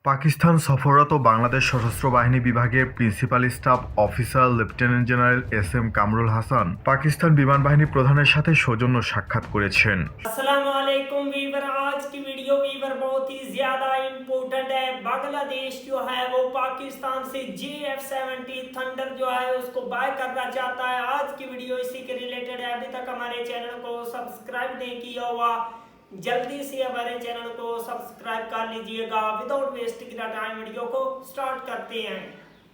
পাকিস্তান সফররত বাংলাদেশ সশস্ত্র বাহিনী বিভাগের principal staff officer lieutenant general S M Kamrul Hasan Pakistan বিমান বাহিনী প্রধানের সাথে সৌজন্য সাক্ষাৎ করেছেন। अस्सलामुअलैकुम वीवर। आज की वीडियो वीवर बहुत ही ज्यादा इम्पोर्टेंट है। बांग्लादेश जो है वो पाकिस्तान से JF-70 थंडर जो है उसको बाय करना चाहता है। आज की वीडियो इसी के रिलेटेड है। अभी तक हमारे चैनल को सब्सक्राइब नहीं किया हुआ, जल्दी से हमारे चैनल को सब्सक्राइब कर लीजिएगा। विदाउट वेस्टिंग टाइम वीडियो को स्टार्ट करते हैं।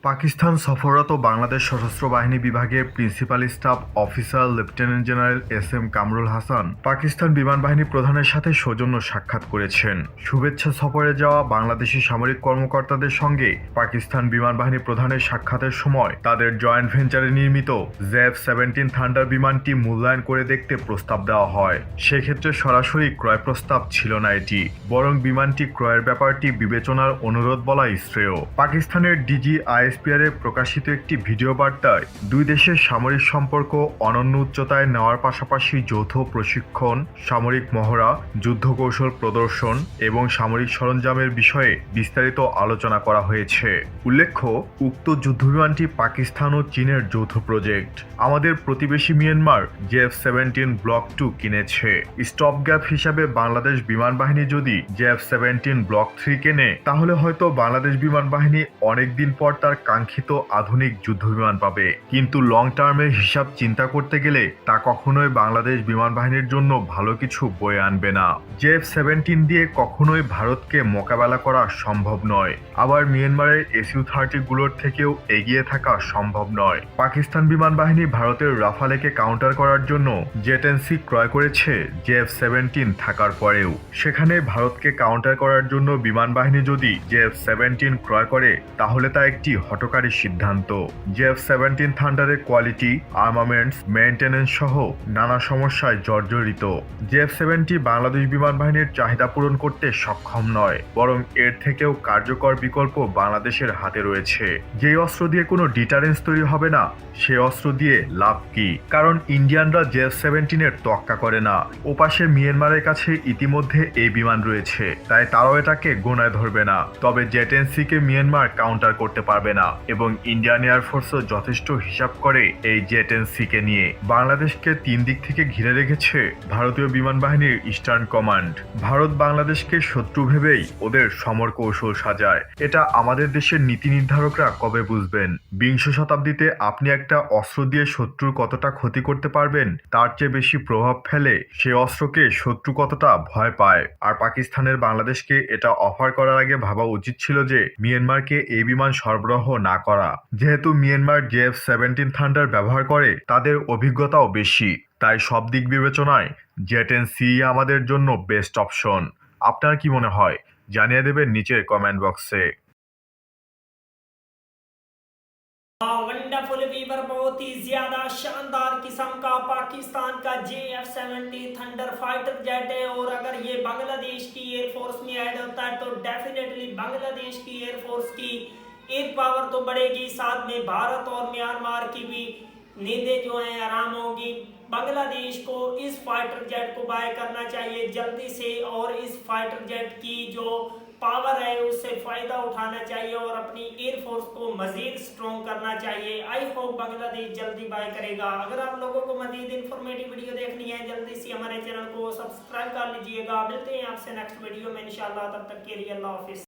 পাকিস্তান সফররত বাংলাদেশ সশস্ত্র বাহিনী বিভাগের principal staff officer lieutenant general S M Kamrul Hasan Pakistan বিমান বাহিনী প্রধানের সাথে সৌজন্য সাক্ষাৎ করেছেন। শুভেচ্ছা সফরে যাওয়া বাংলাদেশি সামরিক কর্মকর্তাদের সঙ্গে পাকিস্তান বিমান বাহিনী প্রধানের সাক্ষাতের সময় তাদের জয়েন্ট ভেঞ্চারে নির্মিত JF-17 থান্ডার বিমানটি মূল্যায়ন করে দেখতে প্রস্তাব দেওয়া হয়। সেক্ষেত্রে সরাসরি ক্রয় প্রস্তাব ছিল না এটি, বরং বিমানটি ক্রয়ের ব্যাপারটি বিবেচনার অনুরোধ বলাই শ্রেয়। পাকিস্তানের DGISPR-এ প্রকাশিত একটি ভিডিও বার্তায় দুই দেশের সামরিক সম্পর্ক অনন্য উচ্চতায় নেওয়ার পাশাপাশি যৌথ প্রশিক্ষণ, সামরিক মহড়া, যুদ্ধ কৌশল প্রদর্শন এবং সামরিক সরঞ্জামের বিষয়ে বিস্তারিত আলোচনা করা হয়েছে। উল্লেখ্য, উক্ত যুদ্ধবিমানটি পাকিস্তান ও চীনের যৌথ প্রজেক্ট। আমাদের প্রতিবেশী মিয়ানমার JF-17 ব্লক 2 কিনেছে। স্টপ গ্যাপ হিসাবে বাংলাদেশ বিমান বাহিনী যদি JF-17 ব্লক 3 কেনে, তাহলে হয়তো বাংলাদেশ বিমান বাহিনী অনেকদিন পর তার কাঙ্ক্ষিত আধুনিক যুদ্ধবিমান পাবে। কিন্তু লং টার্মের হিসাব চিন্তা করতে গেলে তা কখনোই বাংলাদেশ বিমান বাহিনীর জন্য ভালো কিছু বয়ে আনবে না। JF-17 দিয়ে কখনোই ভারতকে মোকাবেলা করা সম্ভব নয়, আবার মিয়ানমারের SU-30 গুলোর থেকেও এগিয়ে থাকা সম্ভব নয়। পাকিস্তান বিমান বাহিনী ভারতের রাফালেকে কাউন্টার করার জন্য জেট-NC ক্রয় করেছে JF-17 থাকার পরেও। সেখানে ভারতকে কাউন্টার করার জন্য বিমান বাহিনী যদি JF-17 ক্রয় করে, তাহলে তা একটি হঠকারী সিদ্ধান্ত। JF-17 থান্ডারের কোয়ালিটি, আর্মামেন্টস, মেইনটেনেন্স সহ নানা সমস্যায় জর্জরিত। JF-70 বাংলাদেশ বিমান বাহিনীর চাহিদা পূরণ করতে সক্ষম নয়, বরং এর থেকেও কার্যকর বিকল্প বাংলাদেশের হাতে রয়েছে। যেই অস্ত্র দিয়ে কোনো ডিটারেন্স তৈরি হবে না, সে অস্ত্র দিয়ে লাভ কি? কারণ ইন্ডিয়ানরা JF-17 এর তোয়াক্কা করে না। ওপাশে মিয়ানমারের কাছে ইতিমধ্যে এই বিমান রয়েছে, তাই তারাও এটাকে গোনায় ধরবে না। তবে জেট-NC-কে মিয়ানমার কাউন্টার করতে পারবে না, এবং ইন্ডিয়ান এয়ারফোর্সও যথেষ্ট হিসাব করে এই জেট-NC-কে নিয়ে। বাংলাদেশকে 3 দিক থেকে ঘিরে রেখেছে ভারতীয় বিমান বাহিনীর ইস্টার্ন কমান্ড। ভারত বাংলাদেশকে শত্রু ভেবেই ওদের সমর কৌশল সাজায়। এটা আমাদের দেশের নীতি নির্ধারকরা কবে বুঝবেন? বিংশ শতাব্দীতে আপনি একটা অস্ত্র দিয়ে শত্রুর কতটা ক্ষতি করতে পারবেন, তার চেয়ে বেশি প্রভাব ফেলে সে অস্ত্রকে শত্রু কতটা ভয় পায়। আর পাকিস্তানের বাংলাদেশকে এটা অফার করার আগে ভাবা উচিত ছিল যে মিয়ানমারকে এই বিমান সরবরাহ না করা। যেহেতু মিয়ানমার JF-17 থান্ডার ব্যবহার করে, তাদের অভিজ্ঞতাও বেশি, তাই সব দিক বিবেচনায় জেট-NC আমাদের জন্য বেস্ট অপশন। আপনার কি মনে হয়? জানিয়ে দেবেন নিচের কমেন্ট বক্সে। वंडरफुल वीवर, बहुत ही ज्यादा शानदार किस्म का पाकिस्तान का JF-70 थंडर फाइटर जेट है। और अगर ये बांग्लादेश की एयरफोर्स में ऐड होता है तो डेफिनेटली बांग्लादेश की एयरफोर्स की एयर पावर तो बढ़ेगी, साथ में भारत और म्यांमार की भी नींदें जो हैं आराम होगी। बांग्लादेश को इस फाइटर जेट को बाय करना चाहिए जल्दी से, और इस फाइटर जेट की जो पावर है उससे फायदा उठाना चाहिए और अपनी एयरफोर्स को मजीद स्ट्रॉन्ग करना चाहिए। आई होप बांग्लादेश जल्दी बाय करेगा। अगर आप लोगों को मजीद इंफॉर्मेटिव वीडियो देखनी है, जल्दी से हमारे चैनल को सब्सक्राइब कर लीजिएगा। मिलते हैं आपसे नेक्स्ट वीडियो में इंशाल्लाह। तब तक के लिए अल्लाह हाफिज।